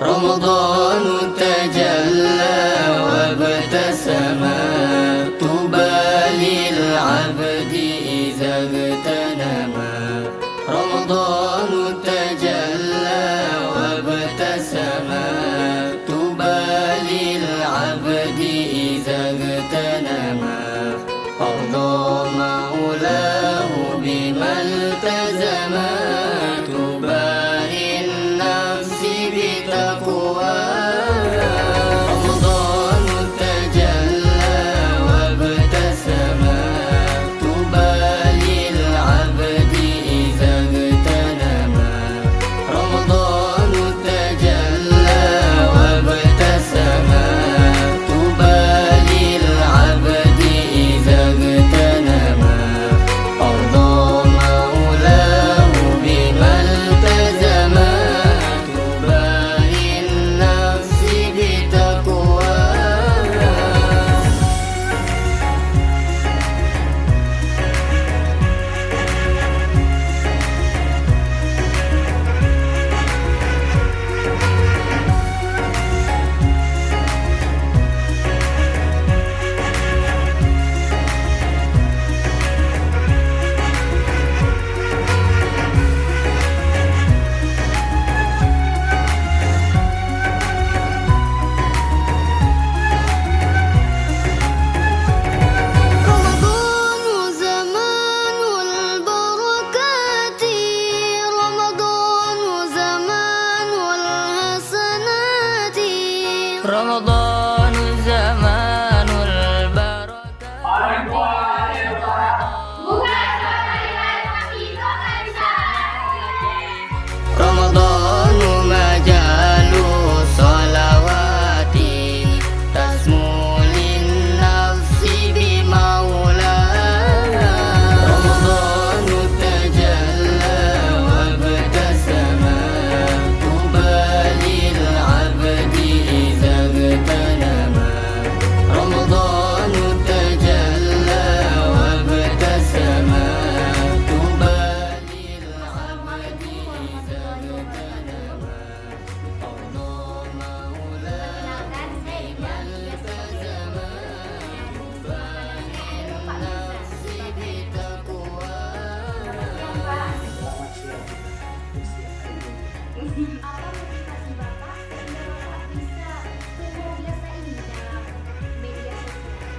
رمضان تجلى وابتسم، طوبى للعبد إذا اغتنم. رمضان تجلى وابتسم، طوبى للعبد إذا اغتنم. أرضى مولاه بما التزم، طوبى للنفس بتقواه. رمضان تجلى وابتسم، طوبى للعبد إذا اغتنم. رمضان تجلى وابتسم، طوبى للعبد إذا اغتنم. أرضى مولاه بما التزم، طوبى للنفس بتقواه. رمضان زمان البركات، رمضان زمان الحسنات. رمضان زمان البركات. رمضان مجال الصلوات، تسمو للنفس بمولاها. رمضان تجلى وابتسم، طوبى للعبد إذا اغتنم. رمضان تجلى وابتسم، طوبى للعبد إذا اغتنم. أرضى مولاه بما التزم، طوبى للنفس بتقواه. Apa motivasi Bapak sehingga Bapak bisa terbiasa ini dalam media sosial?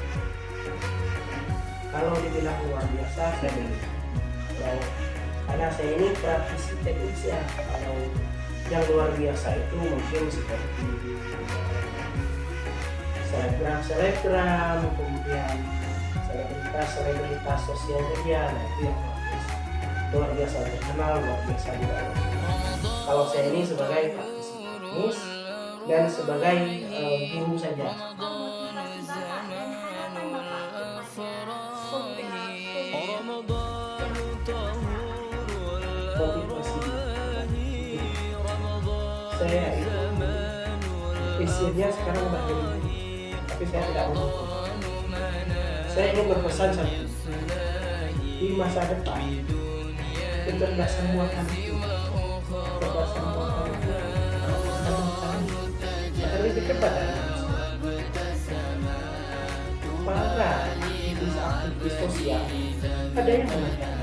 Kalau dibilang luar biasa, saya bilang karena saya ini praktisi teknis ya. Kalau yang luar biasa itu mungkin seperti selebgram, kemudian selebritas sosial media, nah itu yang luar biasa terkenal, luar biasa juga. Kalau saya ini sebagai praktisi teknis dan sebagai guru saja. Motivasi saya itu isinya sekarang udah jadi, tapi saya tidak mau. Saya ingin berpesan satu, di masa depan kecerdasan buatan itu akan lebih kepada para aktivis sosial. Ada yang mengatakan